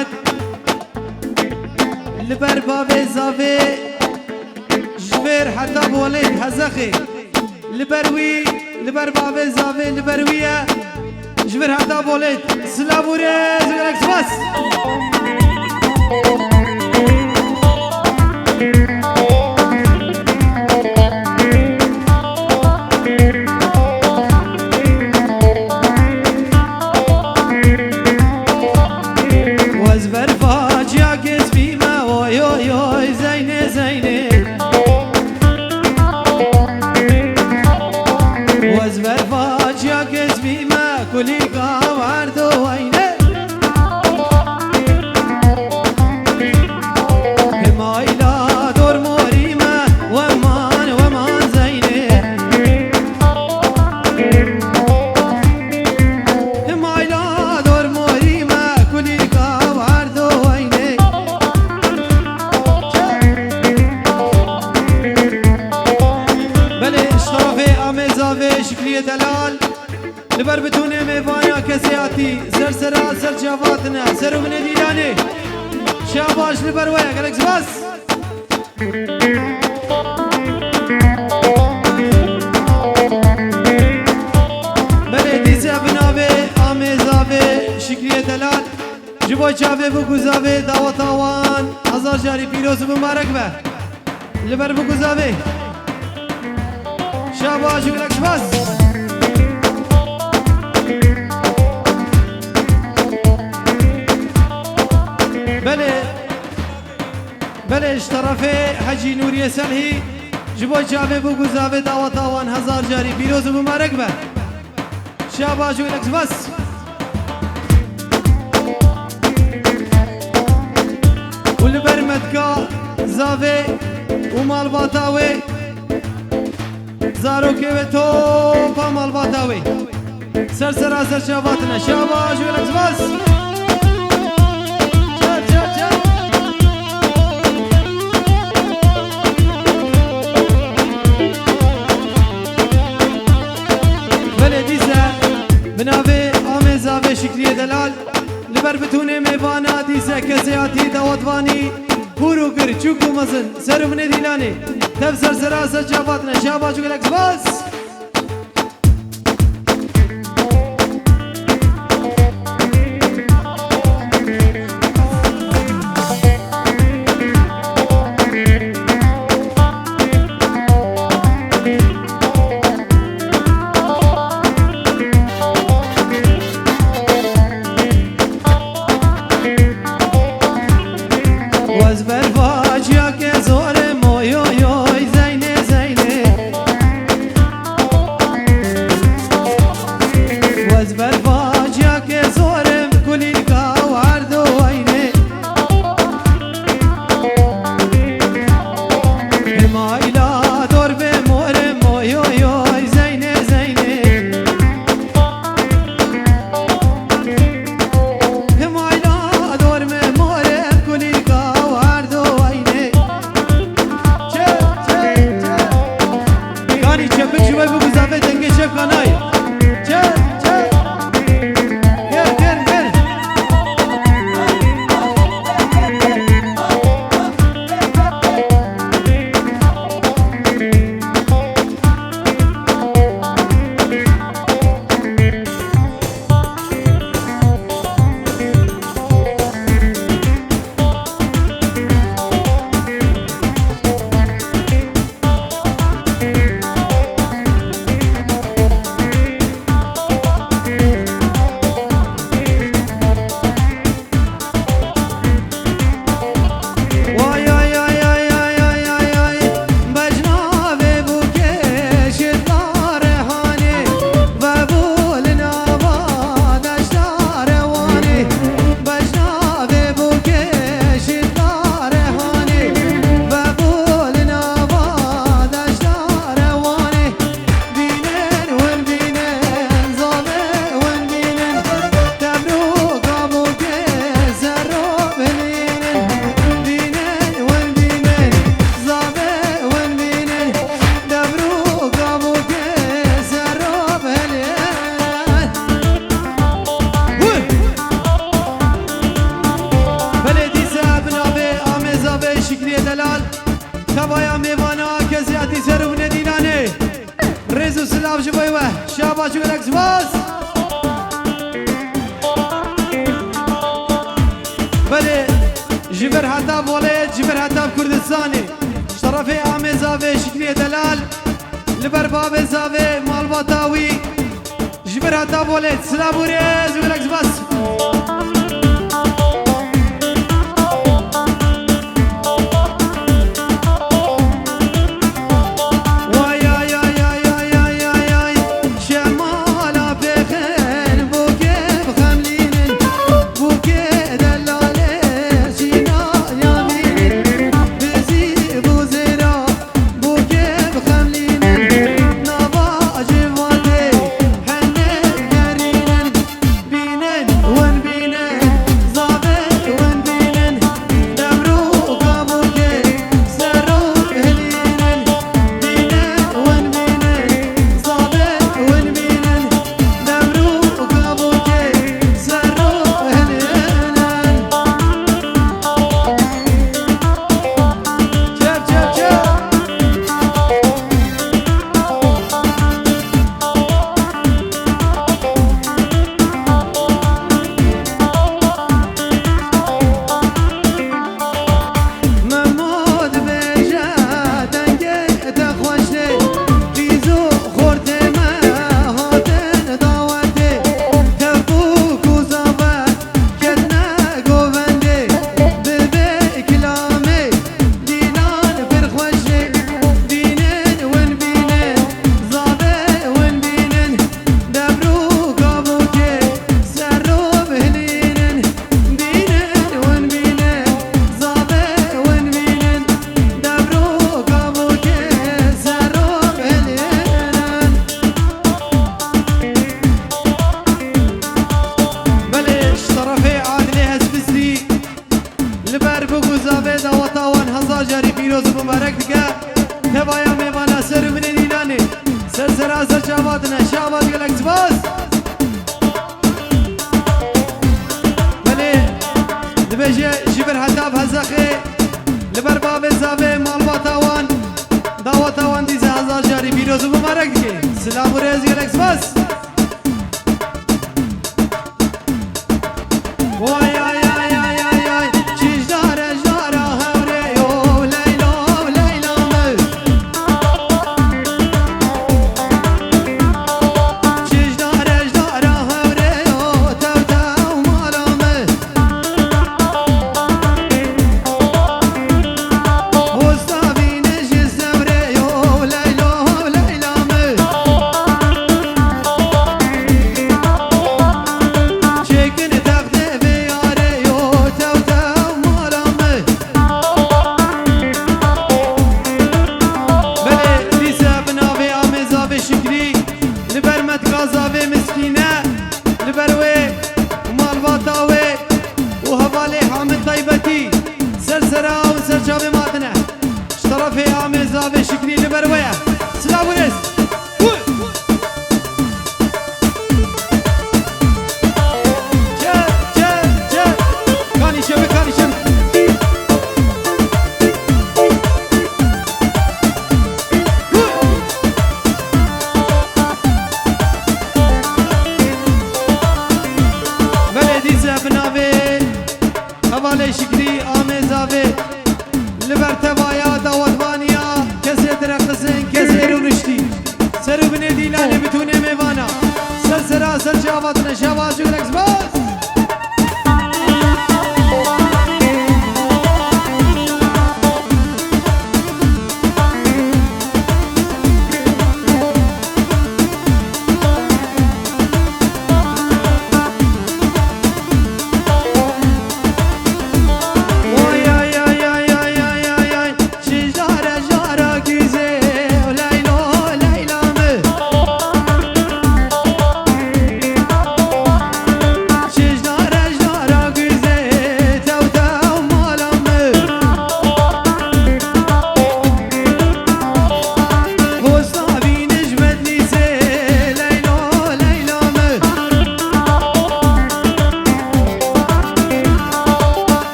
محمد لبر بابي زافي جبر حتى بوليد هزخي لبروي لبر بابي زافي لبروية جبر حتى بوليد سلابوري زغلك بس لبر بتونه میوانیا کسیاتی سر سرا سر جواتنا سر من دیلانه شاباش لبر ویا گلکس بس بله دیزه بناوه آمیزاوه شکریه دلال جبای چاوه بگوزاوه دعوت آوان هزار جاری پیروز مبارک به لبر بگوزاوه شاباش گلکس بس بله اشترافه حجی نوری سلحی جبای جاوه بگو زاوه دعوت آوان هزار جاری پیروز و مبارک به شاباش و لکس بس ولبر مدکا زاوه و مال باتاوه زاروکه و توپا مال باتاوه سر سر شاباتنا شاباش و لکس بس بناوه آمیزاوه شکریه دلال لبر بتونه میوانا دیزه کسیاتی داوتوانی هورو گر چوکو مزن سرو من دیلانه تب سر سراسر جاباتنا شابا چوک لکس باس تبایا میوانا کسیاتی سرو ندینانه رزو سلاف جبایوه شابا چولک زواز بله جبر حتاب ولید جبر حتاب کردستانی شرفی آمیزاوی شکری دلال لبر باب زاوی مالباتاوی جبر حتاب ولید سلام ریز چولک زواز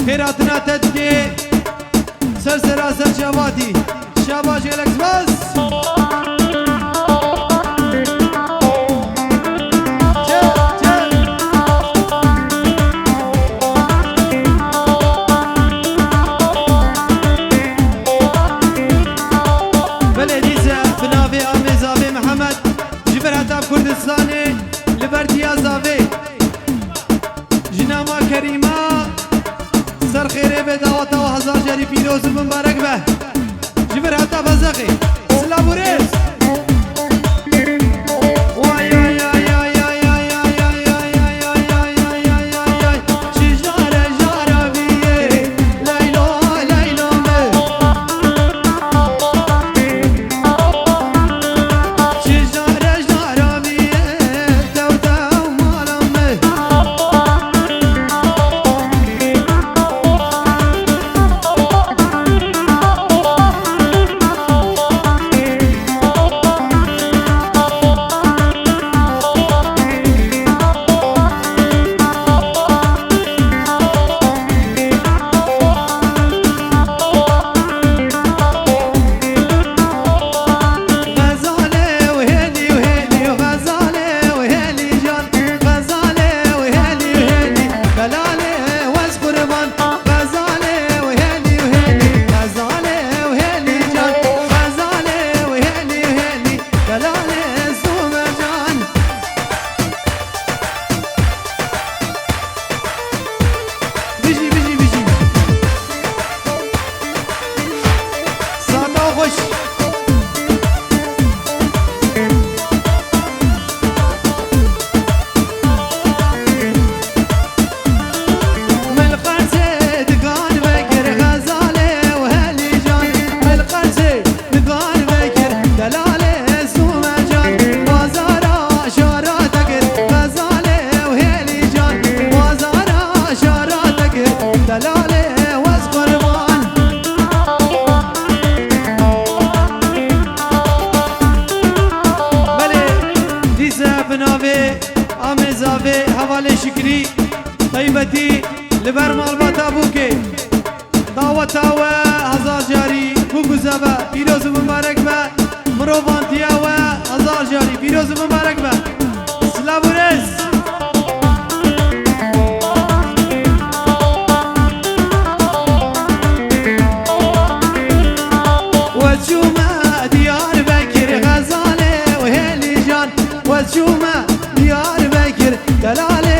خيراتنا تدكي سرسرا سرجواتي شاباش يلكس بس كردستاني لبرديا زاوي جناما كريمة سر خيري بداوتا وهزار جاري بيروز مبارك به جبر حتى بزاقي سلام وريس شكري طيبتي لبر مالباتا بوكي دعوتا و هزار جاري بوكو زبا بيروز مبارك با مروفانتيا و هزار جاري بيروز مبارك با سلام ورز وجوما ديار بكر غزالي وهيلي جان وجوما ديار بكر دلالي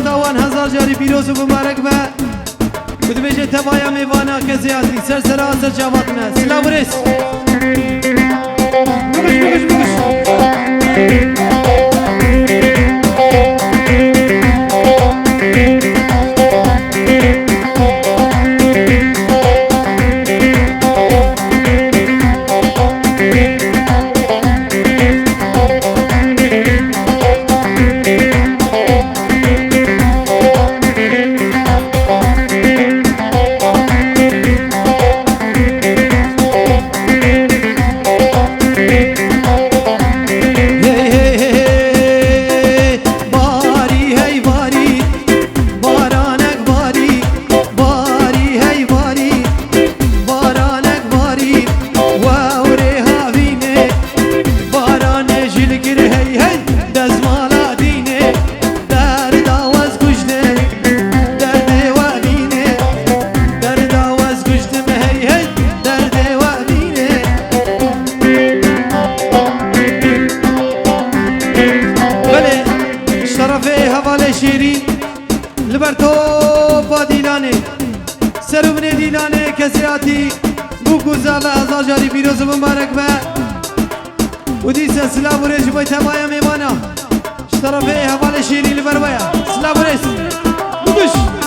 داوان هزار جاری پیروز و مبارک به کدومه تبایا میوانا که زیادی سر آسر جواتنا سلام ریس بگش لبر تو با دیلانه سرمن دیلانه کسیاتی بو گوزا و ازا جاری پیروز مبارک به و دیسه سلام و ریز بای تبایا میمانا شطرفه حوال شیری لبر بایا سلام و ریز بگوش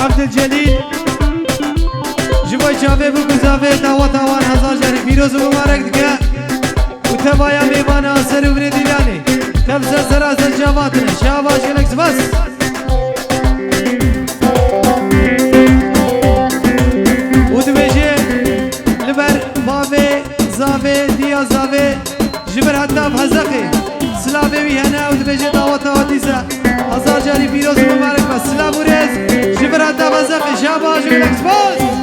عبدالجلیل جوای چاوه بگو زاوه دعوت آوان هزار جاری پیروز مبارک دکه و تبایا میبانا سر و دیلانی تبزر سراسر جواتنه شاباش الکس بس و دبیجه لبر بابه زاوه دیا زاوه جبر حتی بحزقی سلامه ویهنه و دبیجه دعوت آواتیسه هزار جاری پیروز مبارک بس سلام و ریز جبر حتی بحزقی شاباش الکس بس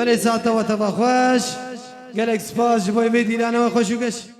بله ساعت و تبا خوش گلک سپاس جبای ویدیلانه و خوشو گش